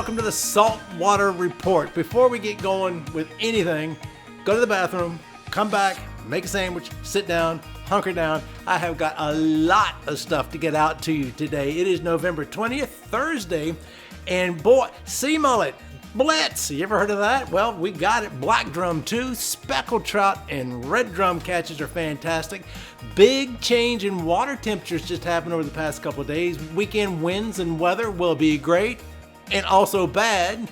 welcome to the Saltwater Report. Before we get going with anything, go to the bathroom, come back, make a sandwich, sit down, hunker down. I have got a lot of stuff to get out to you today. It is November 20th, Thursday, and boy, sea mullet, Blitz, you ever heard of that? Well, we got it. Black drum too, speckled trout and red drum catches are fantastic. Big change in water temperatures just happened over the past couple of days. Weekend winds and weather will be great and also bad.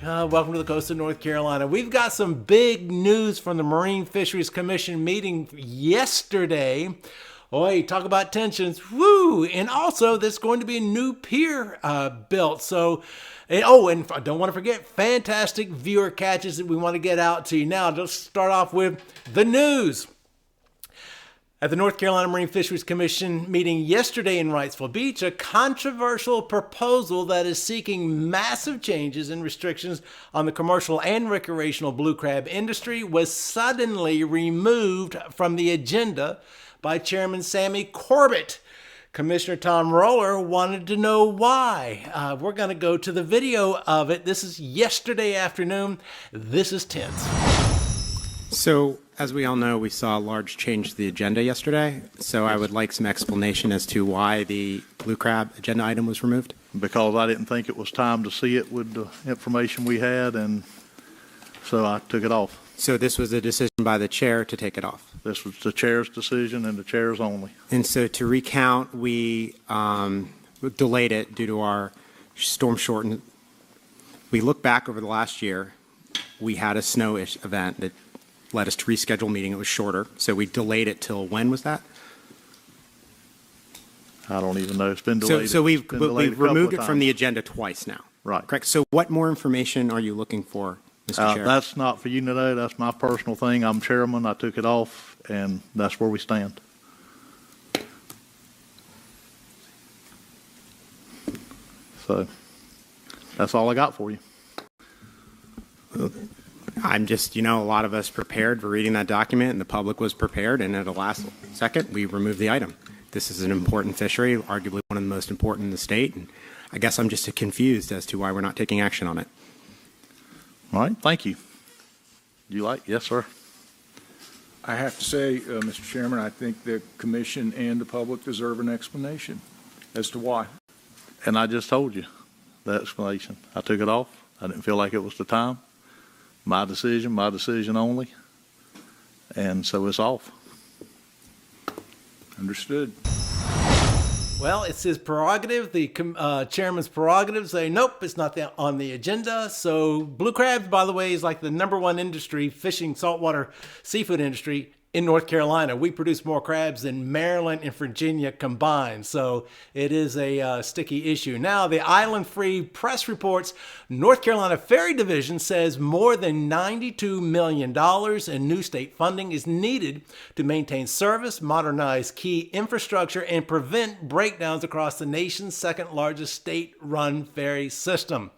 Welcome to the coast of North Carolina. We've got some big news from the Marine Fisheries Commission meeting yesterday. Oi, talk about tensions. Woo! And also, there's going to be a new pier built. So, and I don't want to forget, fantastic viewer catches that we want to get out to you. Now, let's start off with the news. At the North Carolina Marine Fisheries Commission meeting yesterday in Wrightsville Beach, a controversial proposal that is seeking massive changes and restrictions on the commercial and recreational blue crab industry was suddenly removed from the agenda by Chairman Sammy Corbett. Commissioner Tom Roller wanted to know why. We're going to go to the video of it. This is yesterday afternoon. This is tense. So, as we all know, we saw a large change to the agenda yesterday. So I would like some explanation as to why the blue crab agenda item was removed. Because I didn't think it was time to see it with the information we had, and so I took it off. So this was a decision by the chair to take it off. This was the chair's decision and the chair's only. And so to recount, we delayed it due to our storm shortened. We look back over the last year, we had a snow-ish event that led us to reschedule a meeting. It was shorter. So we delayed it till when was that? I don't even know. It's been delayed. So we've removed it from the agenda twice now. Right. Correct. So what more information are you looking for, Mr. Chair? That's not for you to know. That's my personal thing. I'm chairman. I took it off, and that's where we stand. So that's all I got for you. I'm just, a lot of us prepared for reading that document, and the public was prepared, and at the last second, we removed the item. This is an important fishery, arguably one of the most important in the state, and I guess I'm just confused as to why we're not taking action on it. All right, thank you. Yes, sir. I have to say, Mr. Chairman, I think the commission and the public deserve an explanation as to why. And I just told you the explanation. I took it off. I didn't feel like it was the time. My decision only, and so it's off. Understood. Well, it's his prerogative, the chairman's prerogative, say, nope, it's not on the agenda. So blue crabs, by the way, is like the number one industry, fishing, saltwater, seafood industry in North Carolina. We produce more crabs than Maryland and Virginia combined. So it is a sticky issue. Now, the Island Free Press reports North Carolina Ferry Division says more than $92 million in new state funding is needed to maintain service, modernize key infrastructure, and prevent breakdowns across the nation's second largest state-run ferry system.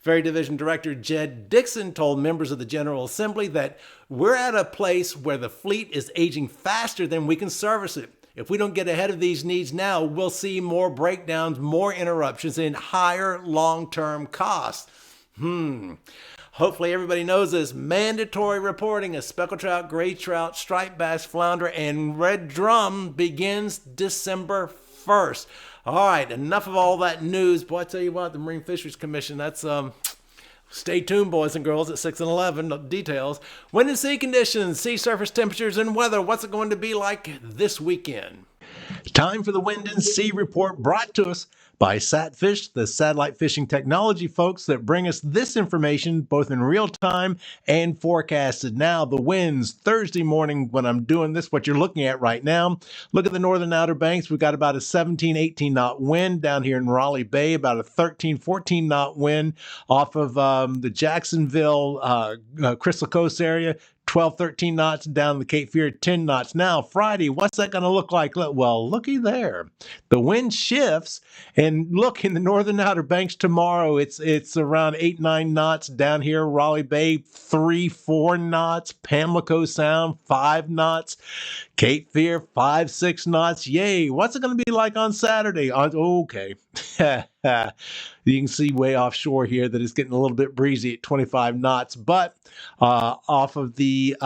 Ferry Division Director Jed Dixon told members of the General Assembly that we're at a place where the fleet is aging faster than we can service it. If we don't get ahead of these needs now, we'll see more breakdowns, more interruptions, and higher long-term costs. Hopefully everybody knows this. Mandatory reporting of speckled trout, gray trout, striped bass, flounder, and red drum begins December 1st. All right, enough of all that news. Boy, I tell you what, the Marine Fisheries Commission, that's, stay tuned, boys and girls, at 6 and 11, details. Wind and sea conditions, sea surface temperatures, and weather. What's it going to be like this weekend? Time for the Wind and Sea Report, brought to us by Satfish, the satellite fishing technology folks that bring us this information both in real time and forecasted. Now, the winds Thursday morning when I'm doing this, what you're looking at right now, look at the northern Outer Banks. We've got about a 17, 18 knot wind down here in Raleigh Bay, about a 13, 14 knot wind off of the Jacksonville, Crystal Coast area. 12, 13 knots down the Cape Fear, 10 knots. Now, Friday, what's that going to look like? Well, looky there. The wind shifts, and look, in the northern Outer Banks tomorrow, it's around 8, 9 knots. Down here, Raleigh Bay, 3, 4 knots. Pamlico Sound, 5 knots. Cape Fear, 5, 6 knots. Yay. What's it going to be like on Saturday? Okay. You can see way offshore here that it's getting a little bit breezy at 25 knots. But off of the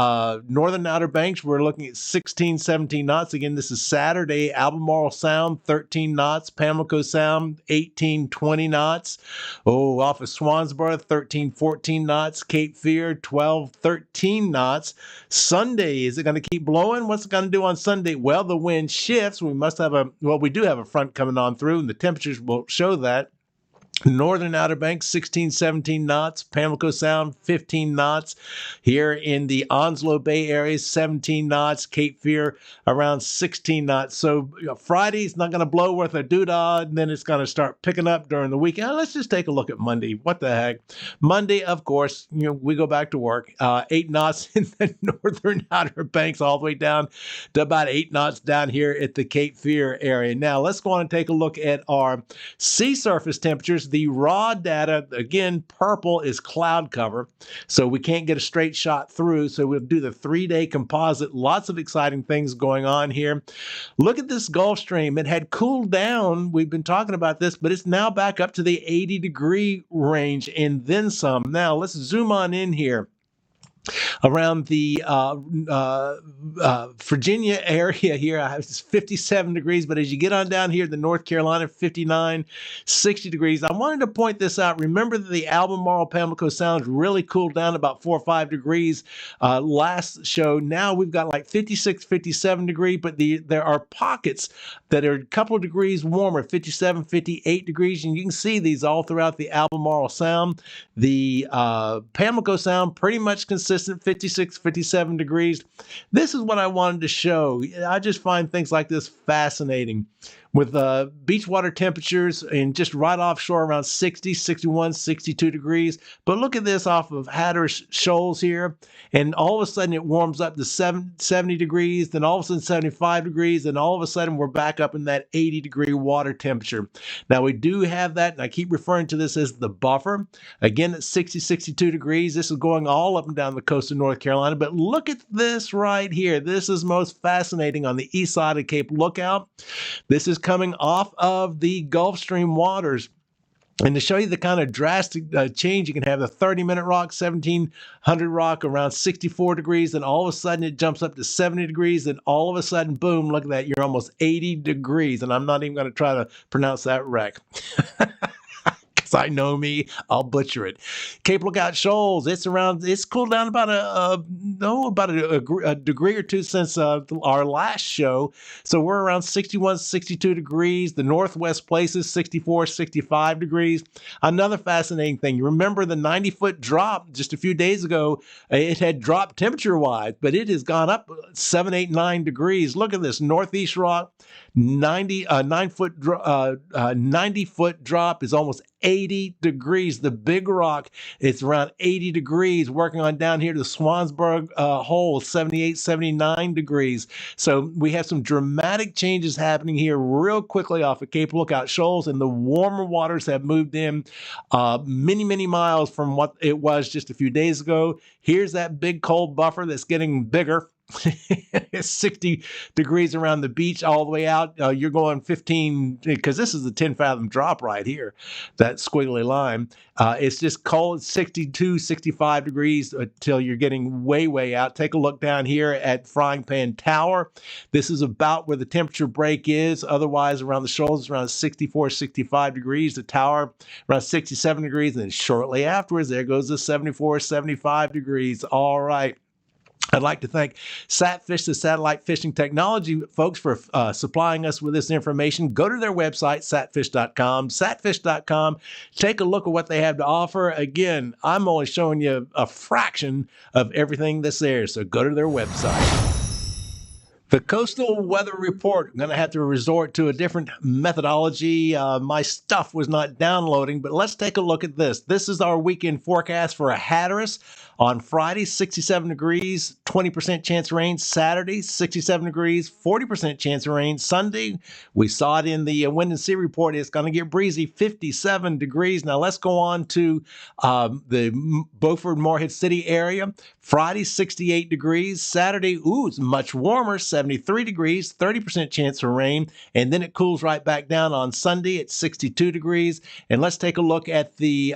northern Outer Banks, we're looking at 16, 17 knots. Again, this is Saturday. Albemarle Sound, 13 knots. Pamlico Sound, 18, 20 knots. Oh, off of Swansboro, 13, 14 knots. Cape Fear, 12, 13 knots. Sunday, is it going to keep blowing? What's it going to do on Sunday? Well, the wind shifts. We do have a front coming on through, and the temperatures will show that. Northern Outer Banks, 16, 17 knots. Pamlico Sound, 15 knots. Here in the Onslow Bay area, 17 knots. Cape Fear, around 16 knots. So Friday's not going to blow worth a doodah, and then it's going to start picking up during the weekend. Let's just take a look at Monday. What the heck? Monday, of course, we go back to work. 8 knots in the Northern Outer Banks, all the way down to about 8 knots down here at the Cape Fear area. Now, let's go on and take a look at our sea surface temperatures. The raw data, again, purple is cloud cover, so we can't get a straight shot through. So we'll do the 3-day composite. Lots of exciting things going on here. Look at this Gulf Stream. It had cooled down. We've been talking about this, but it's now back up to the 80-degree range and then some. Now, let's zoom on in here. Around the Virginia area here, it's 57 degrees, but as you get on down here to North Carolina, 59, 60 degrees. I wanted to point this out. Remember that the Albemarle Pamlico Sound really cooled down about 4 or 5 degrees last show. Now we've got like 56, 57 degrees, but there are pockets that are a couple of degrees warmer, 57, 58 degrees, and you can see these all throughout the Albemarle Sound. The Pamlico Sound, pretty much consistent, 56, 57 degrees. This is what I wanted to show. I just find things like this fascinating. With beach water temperatures and just right offshore around 60, 61, 62 degrees. But look at this off of Hatteras Shoals here. And all of a sudden it warms up to 70 degrees, then all of a sudden 75 degrees, and all of a sudden we're back up in that 80-degree water temperature. Now we do have that, and I keep referring to this as the buffer. Again, at 60, 62 degrees. This is going all up and down the coast of North Carolina. But look at this right here. This is most fascinating on the east side of Cape Lookout. This is coming off of the Gulf Stream waters. And to show you the kind of drastic change, you can have the 30-minute rock, 1700 rock around 64 degrees, and all of a sudden it jumps up to 70 degrees, and all of a sudden, boom, look at that, you're almost 80 degrees. And I'm not even going to try to pronounce that wreck. Because I know me, I'll butcher it. Cape Lookout Shoals, it's cooled down about a degree or two since our last show. So we're around 61, 62 degrees. The Northwest Places, 64, 65 degrees. Another fascinating thing, you remember the 90-foot drop just a few days ago? It had dropped temperature-wise, but it has gone up 7, 8, 9 degrees. Look at this, Northeast Rock, 90-foot drop is almost 80 degrees. The Big Rock, it's around 80 degrees. Working on down here to Swansboro Hole, 78, 79 degrees. So we have some dramatic changes happening here real quickly off of Cape Lookout Shoals, and the warmer waters have moved in many, many miles from what it was just a few days ago. Here's that big cold buffer that's getting bigger. It's 60 degrees around the beach all the way out. You're going 15, because this is a 10-fathom drop right here, that squiggly line. It's just cold, 62, 65 degrees until you're getting way, way out. Take a look down here at Frying Pan Tower. This is about where the temperature break is. Otherwise, around the shoals, it's around 64, 65 degrees. The tower, around 67 degrees. And then shortly afterwards, there goes the 74, 75 degrees. All right. I'd like to thank Satfish, the satellite fishing technology folks, for supplying us with this information. Go to their website, satfish.com, satfish.com. Take a look at what they have to offer. Again, I'm only showing you a fraction of everything that's there, so go to their website. The Coastal Weather Report, I'm going to have to resort to a different methodology. My stuff was not downloading, but let's take a look at this. This is our weekend forecast for Hatteras. On Friday, 67 degrees, 20% chance of rain. Saturday, 67 degrees, 40% chance of rain. Sunday, we saw it in the wind and sea report, it's going to get breezy, 57 degrees. Now let's go on to the Beaufort, Morehead City area. Friday, 68 degrees. Saturday, it's much warmer, 73 degrees, 30% chance of rain, and then it cools right back down on Sunday at 62 degrees. And let's take a look at the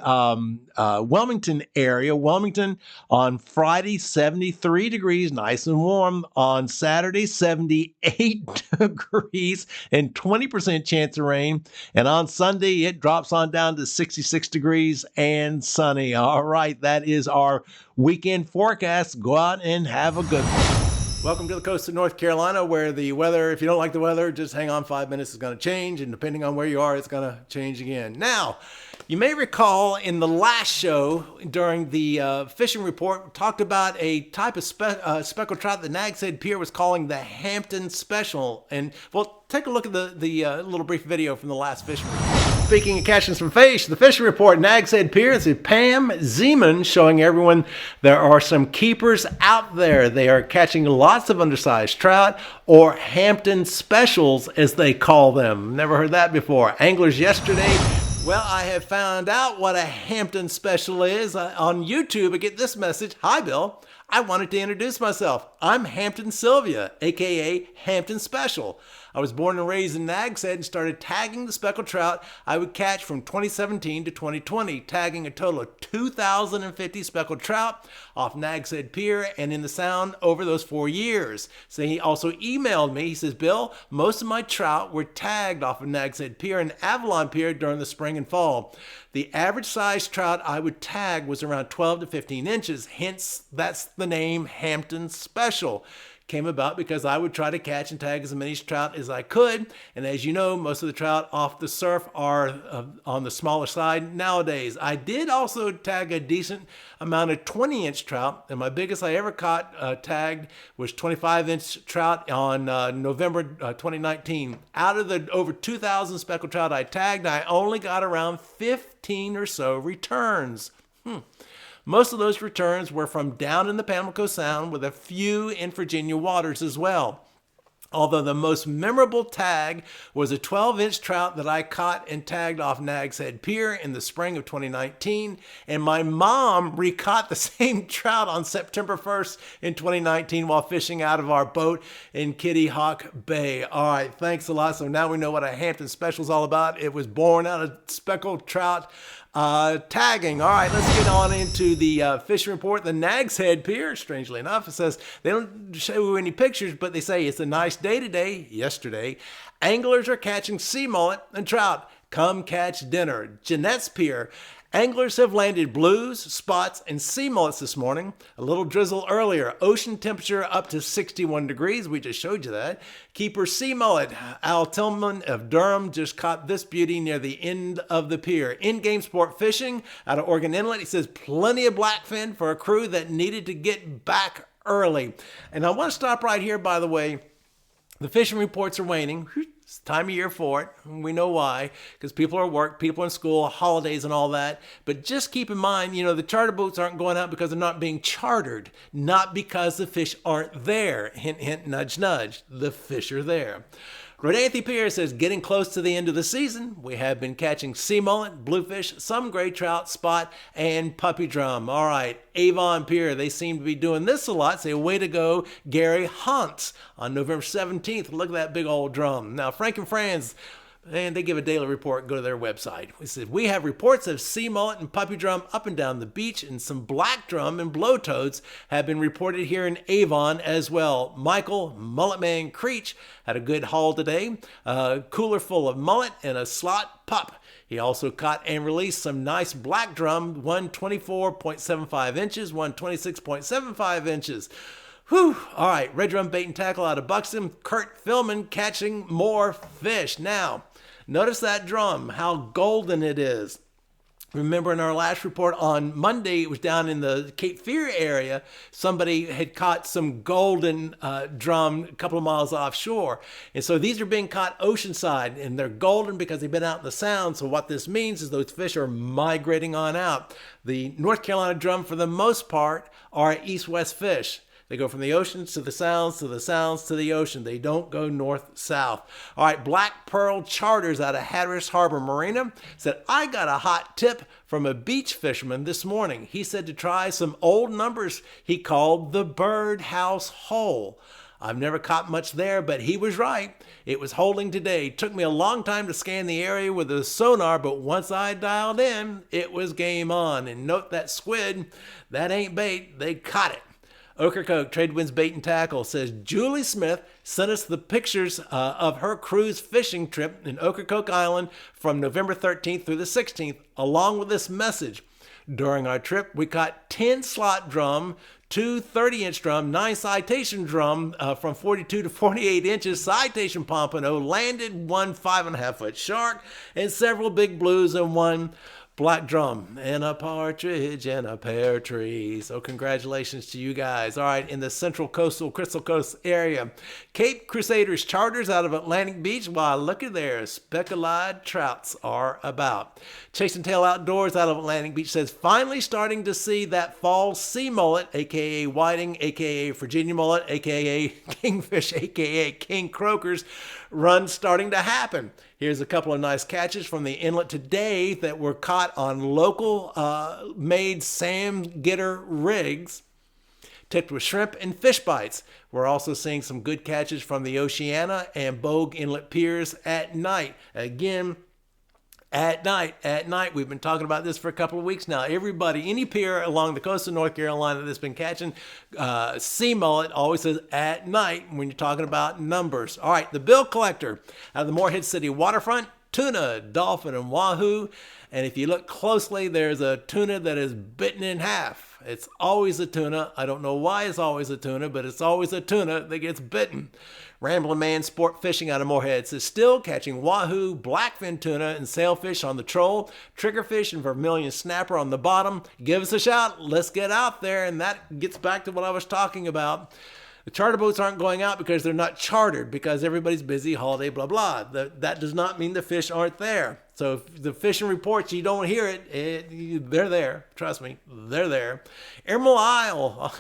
Wilmington area. Wilmington on Friday, 73 degrees, nice and warm. On Saturday, 78 degrees and 20% chance of rain. And on Sunday, it drops on down to 66 degrees and sunny. All right, that is our weekend forecast. Go out and have a good one. Welcome to the coast of North Carolina, where the weather, if you don't like the weather, just hang on 5 minutes, it's going to change. And depending on where you are, it's going to change again. Now, you may recall in the last show during the fishing report, we talked about a type of speckled trout that Nags Head Pier was calling the Hampton Special. And, well, take a look at the little brief video from the last fishing report. Speaking of catching some fish, the fishing report, Nags Head Pier, is Pam Zeman showing everyone there are some keepers out there. They are catching lots of undersized trout, or Hampton Specials as they call them. Never heard that before. Anglers yesterday, well, I have found out what a Hampton Special is. On YouTube, I get this message. Hi, Bill. I wanted to introduce myself. I'm Hampton Sylvia, a.k.a. Hampton Special. I was born and raised in Nags Head and started tagging the speckled trout I would catch from 2017 to 2020, tagging a total of 2,050 speckled trout off Nags Head Pier and in the Sound over those 4 years. So he also emailed me. He says, Bill, most of my trout were tagged off of Nags Head Pier and Avalon Pier during the spring and fall. The average size trout I would tag was around 12 to 15 inches. Hence, that's the name Hampton Special. Came about because I would try to catch and tag as many trout as I could. And as you know, most of the trout off the surf are on the smaller side nowadays. I did also tag a decent amount of 20-inch trout. And my biggest I ever caught tagged was 25-inch trout on November 2019. Out of the over 2,000 speckled trout I tagged, I only got around 15 or so returns. Most of those returns were from down in the Pamlico Sound, with a few in Virginia waters as well. Although the most memorable tag was a 12-inch trout that I caught and tagged off Nags Head Pier in the spring of 2019. And my mom recaught the same trout on September 1st in 2019 while fishing out of our boat in Kitty Hawk Bay. All right, thanks a lot. So now we know what a Hampton Special is all about. It was born out of speckled trout tagging. All right, let's get on into the fishing report. The Nags Head Pier, strangely enough, it says they don't show you any pictures, but they say it's a nice day today. Yesterday, anglers are catching sea mullet and trout. Come catch dinner. Jeanette's Pier. Anglers have landed blues, spots, and sea mullets this morning. A little drizzle earlier. Ocean temperature up to 61 degrees. We just showed you that. Keeper sea mullet. Al Tillman of Durham just caught this beauty near the end of the pier. In-game sport fishing out of Oregon Inlet. He says plenty of blackfin for a crew that needed to get back early. And I want to stop right here, by the way. The fishing reports are waning. It's time of year for it. We know why, because people are at work, people are in school, holidays and all that. But just keep in mind, you know, the charter boats aren't going out because they're not being chartered, not because the fish aren't there. Hint, hint, nudge, nudge. The fish are there. Rodanthe Pier says, getting close to the end of the season, we have been catching sea mullet, bluefish, some gray trout, spot, and puppy drum. All right, Avon Pier, they seem to be doing this a lot. Say, way to go, Gary Hunt on November 17th. Look at that big old drum. Now, Frank and Franz, and they give a daily report. Go to their website. We said, we have reports of sea mullet and puppy drum up and down the beach, and some black drum and blowtoads have been reported here in Avon as well. Michael Mulletman Creech had a good haul today. A cooler full of mullet and a slot pup. He also caught and released some nice black drum, one 24.75 inches, one 26.75 inches. Whew. All right, red drum bait and tackle out of Buxton. Kurt Philman catching more fish. Now, notice that drum, how golden it is. Remember in our last report on Monday, it was down in the Cape Fear area. Somebody had caught some golden drum a couple of miles offshore. And so these are being caught oceanside, and they're golden because they've been out in the Sound. So what this means is those fish are migrating on out. The North Carolina drum, for the most part, are east-west fish. They go from the oceans to the Sounds, to the Sounds to the ocean. They don't go north-south. All right, Black Pearl Charters out of Hatteras Harbor Marina said, I got a hot tip from a beach fisherman this morning. He said to try some old numbers he called the birdhouse hole. I've never caught much there, but he was right. It was holding today. It took me a long time to scan the area with the sonar, but once I dialed in, it was game on. And note that squid, that ain't bait. They caught it. Ocracoke, Tradewinds Bait and Tackle, says Julie Smith sent us the pictures of her cruise fishing trip in Ocracoke Island from November 13th through the 16th, along with this message. During our trip, we caught 10 slot drum, 2 30-inch drum, 9 citation drum from 42 to 48 inches, citation pompano, landed 1 5.5-foot shark, and several big blues and 1 black drum, and a partridge and a pear tree. So congratulations to you guys. All right, in the central coastal Crystal Coast area, Cape Crusaders charters out of Atlantic Beach. Wow, look at there, speckled trouts are about. Chasing Tail Outdoors out of Atlantic Beach says, finally starting to see that fall sea mullet, aka whiting, aka Virginia mullet, aka kingfish, aka king croakers, run starting to happen. Here's a couple of nice catches from the inlet today that were caught on local made Sam Gitter rigs, tipped with shrimp and fish bites. We're also seeing some good catches from the Oceana and Bogue Inlet piers at night. Again, at night. We've been talking about this for a couple of weeks now. Everybody, any pier along the coast of North Carolina that's been catching sea mullet always says at night when you're talking about numbers. All right, the bill collector out of the Morehead City waterfront, tuna, dolphin, and wahoo. And if you look closely, there's a tuna that is bitten in half. It's always a tuna. I don't know why it's always a tuna, but it's always a tuna that gets bitten. Ramblin' Man Sport Fishing out of Morehead says still catching wahoo, blackfin tuna, and sailfish on the troll, triggerfish and vermilion snapper on the bottom. Give us a shout. Let's get out there. And that gets back to what I was talking about. The charter boats aren't going out because they're not chartered, because everybody's busy, holiday, blah, blah. That does not mean the fish aren't there. So if the fishing reports, you don't hear it, they're there. Trust me, they're there. Emerald Isle.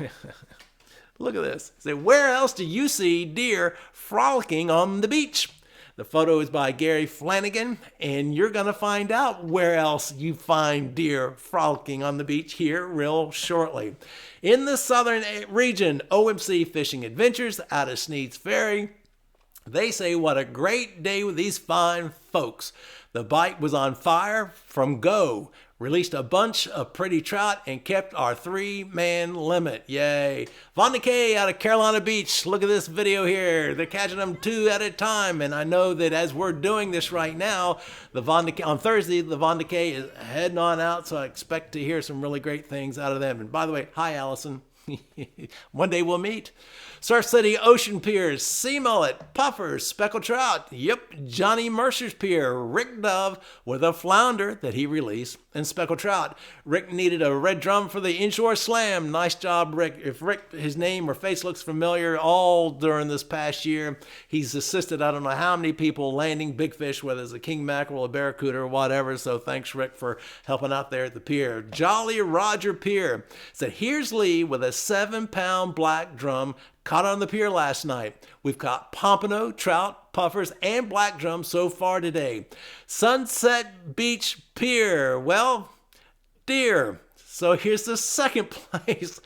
Look at this. Say, where else do you see deer frolicking on the beach? The photo is by Gary Flanagan, and you're going to find out where else you find deer frolicking on the beach here real shortly. In the southern region, OMC Fishing Adventures out of Sneed's Ferry, they say what a great day with these fine folks. The bite was on fire from go. Released a bunch of pretty trout and kept our 3-man limit. Yay. Von Kay out of Carolina Beach. Look at this video here. They're catching them 2 at a time. And I know that as we're doing this right now, on Thursday, the Von Kay is heading on out. So I expect to hear some really great things out of them. And by the way, hi, Allison. One day we'll meet. Surf City Ocean Piers, sea mullet, puffers, speckled trout. Yep, Johnny Mercer's pier, Rick Dove with a flounder that he released, and speckled trout. Rick needed a red drum for the inshore slam. Nice job, Rick. If Rick, his name or face looks familiar, all during this past year, he's assisted I don't know how many people landing big fish, whether it's a king mackerel, a barracuda, or whatever. So thanks, Rick, for helping out there at the pier. Jolly Roger Pier said, here's Lee with a 7-pound black drum caught on the pier last night. We've caught pompano, trout, puffers, and black drum so far today. Sunset Beach Pier, well, deer. So here's the second place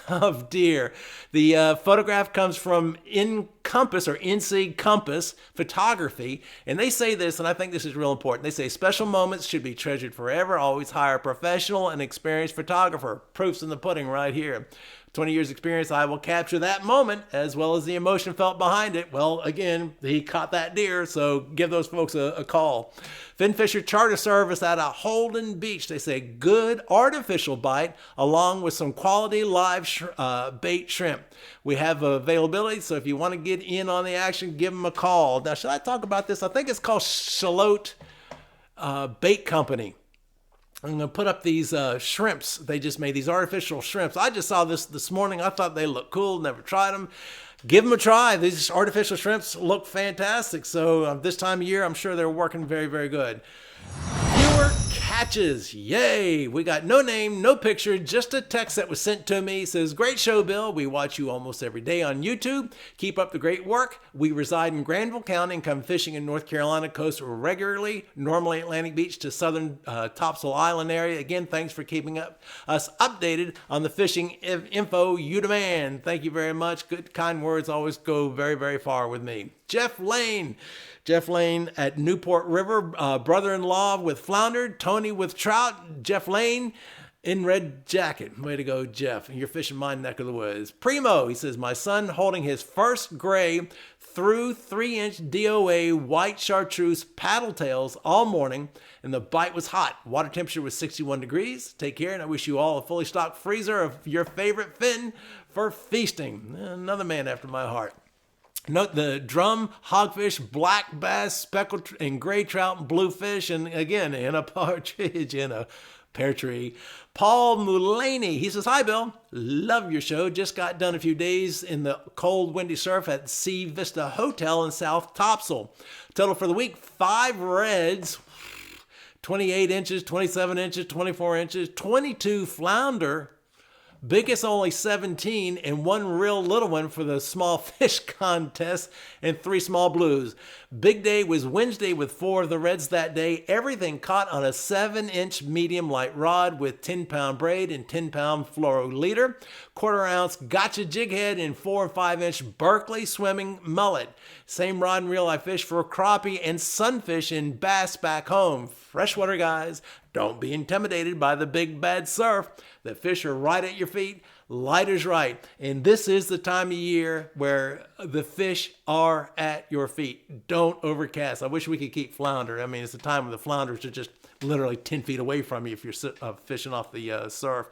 of deer. The photograph comes from Encompass or NC Compass Photography, and they say this, and I think this is real important. They say special moments should be treasured forever. Always hire a professional and experienced photographer. Proof's in the pudding right here. 20 years experience, I will capture that moment as well as the emotion felt behind it. Well, again, he caught that deer, so give those folks a call. Finfisher Charter Service out of Holden Beach. They say good artificial bite along with some quality live bait shrimp. We have availability, so if you want to get in on the action, give them a call. Now, should I talk about this? I think it's called Shallot Bait Company. I'm going to put up these shrimps. They just made these artificial shrimps. I just saw this morning. I thought they looked cool. Never tried them. Give them a try. These artificial shrimps look fantastic. So this time of year, I'm sure they're working very, very good. Fewer catches. Yay. We got no name, no picture, just a text that was sent to me. It says, great show, Bill. We watch you almost every day on YouTube. Keep up the great work. We reside in Granville County and come fishing in North Carolina coast regularly, normally Atlantic Beach to southern Topsail Island area. Again, thanks for keeping us updated on the fishing info you demand. Thank you very much. Good, kind words always go very, very far with me. Jeff Lane at Newport River, brother-in-law with flounder, Tony with trout, Jeff Lane in red jacket. Way to go, Jeff. You're fishing my neck of the woods. Primo, he says, my son holding his first gray through 3-inch DOA white chartreuse paddle tails all morning, and the bite was hot. Water temperature was 61 degrees. Take care, and I wish you all a fully stocked freezer of your favorite fin for feasting. Another man after my heart. Note the drum, hogfish, black bass, speckled and gray trout, and bluefish, and again, in a partridge in a pear tree. Paul Mulaney, he says, hi, Bill. Love your show. Just got done a few days in the cold, windy surf at Sea Vista Hotel in South Topsail. Total for the week, 5 reds, 28 inches, 27 inches, 24 inches, 22 flounder, biggest only 17, and 1 real little one for the small fish contest, and 3 small blues. Big day was Wednesday with 4 of the reds that day. Everything caught on a 7-inch medium light rod with 10-pound braid and 10-pound fluoro leader. 1/4 ounce gotcha jig head and 4 and 5-inch Berkeley swimming mullet. Same rod and reel I fished for crappie and sunfish and bass back home. Freshwater guys, don't be intimidated by the big bad surf. The fish are right at your feet. Light is right. And this is the time of year where the fish are at your feet. Don't overcast. I wish we could keep flounder. I mean, it's the time when the flounders are just literally 10 feet away from you if you're fishing off the surf.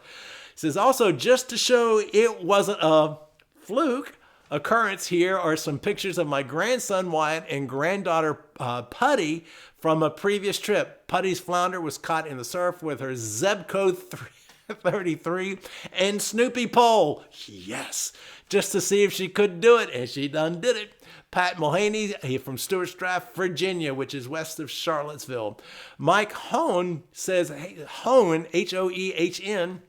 It says also, just to show it wasn't a fluke occurrence, here are some pictures of my grandson Wyatt and granddaughter Putty from a previous trip. Putty's flounder was caught in the surf with her Zebco 33 and Snoopy pole. Yes, just to see if she could do it, and she done did it. Pat Mulhaney, he from Stuart Straff, Virginia, which is west of Charlottesville. Mike Hone says, hey, Hone, Hoehn.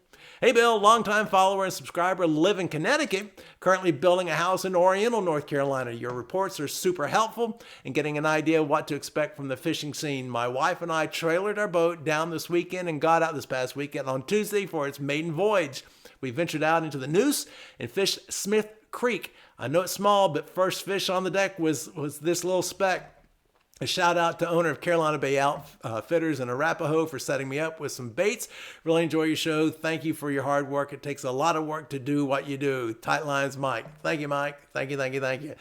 Hey, Bill, longtime follower and subscriber, live in Connecticut, currently building a house in Oriental, North Carolina. Your reports are super helpful in getting an idea of what to expect from the fishing scene. My wife and I trailered our boat down this weekend and got out this past weekend on Tuesday for its maiden voyage. We ventured out into the Noose and fished Smith Creek. I know it's small, but first fish on the deck was this little speck. A shout out to owner of Carolina Bay Outfitters in Arapahoe for setting me up with some baits. Really enjoy your show. Thank you for your hard work. It takes a lot of work to do what you do. Tight lines, Mike. Thank you, Mike. Thank you.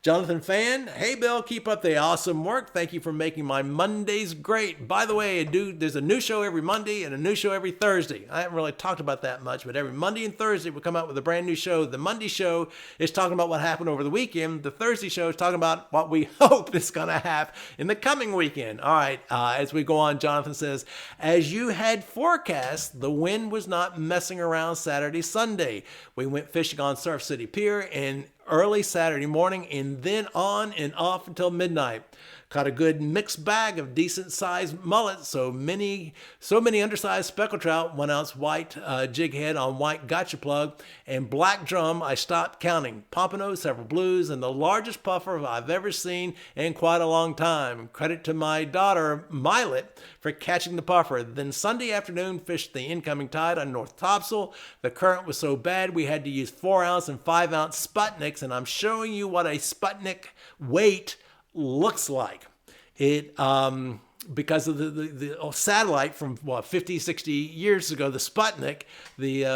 Jonathan Fan, hey, Bill, keep up the awesome work. Thank you for making my Mondays great. By the way, there's a new show every Monday and a new show every Thursday. I haven't really talked about that much, but every Monday and Thursday we'll come out with a brand new show. The Monday show is talking about what happened over the weekend. The Thursday show is talking about what we hope is going to happen in the coming weekend. All right, as we go on, Jonathan says, as you had forecast, the wind was not messing around Saturday, Sunday. We went fishing on Surf City Pier and early Saturday morning and then on and off until midnight. Caught a good mixed bag of decent sized mullet, so many undersized speckled trout, 1 ounce white jig head on white gotcha plug, and black drum. I stopped counting. Pompano, several blues, and the largest puffer I've ever seen in quite a long time. Credit to my daughter, Mullet, for catching the puffer. Then Sunday afternoon, fished the incoming tide on North Topsail. The current was so bad we had to use 4 ounce and 5 ounce Sputniks, and I'm showing you what a Sputnik weight looks like. It because of the satellite from 50, 60 years ago, the Sputnik,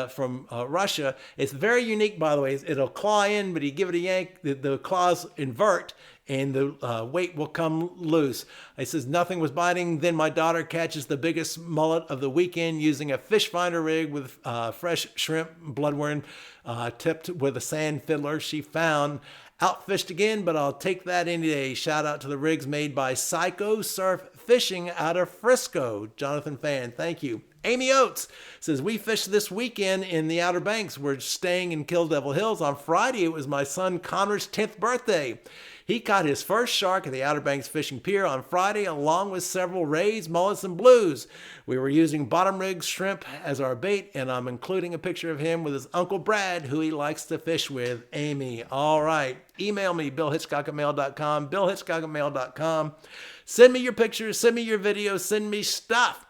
from Russia. It's very unique, by the way. It'll claw in, but you give it a yank, the claws invert, and the weight will come loose. It says nothing was biting. Then my daughter catches the biggest mullet of the weekend using a fish finder rig with fresh shrimp, bloodworm, tipped with a sand fiddler she found. Outfished again, but I'll take that any day. Shout out to the rigs made by Psycho Surf Fishing out of Frisco. Jonathan Fan, thank you. Amy Oates says, we fished this weekend in the Outer Banks. We're staying in Kill Devil Hills. On Friday, it was my son Connor's 10th birthday. He caught his first shark at the Outer Banks Fishing Pier on Friday, along with several rays, mullets, and blues. We were using bottom rig shrimp as our bait, and I'm including a picture of him with his Uncle Brad, who he likes to fish with, Amy. All right. Email me, billhitchcock@mail.com, billhitchcock@mail.com. Send me your pictures, send me your videos, send me stuff.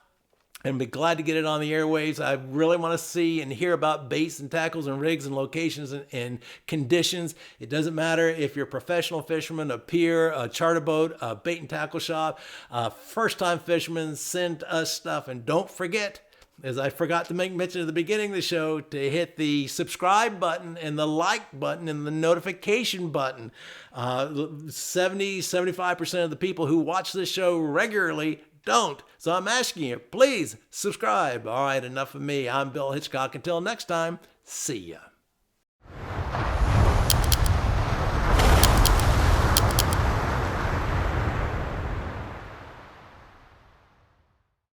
And be glad to get it on the airwaves. I really want to see and hear about baits and tackles and rigs and locations and conditions. It doesn't matter if you're a professional fisherman, a pier, a charter boat, a bait and tackle shop, a first-time fisherman, send us stuff. And don't forget, as I forgot to make mention at the beginning of the show, to hit the subscribe button and the like button and the notification button. 75% of the people who watch this show regularly don't. So I'm asking you, please subscribe. All right, enough of me. I'm Bill Hitchcock. Until next time, see ya.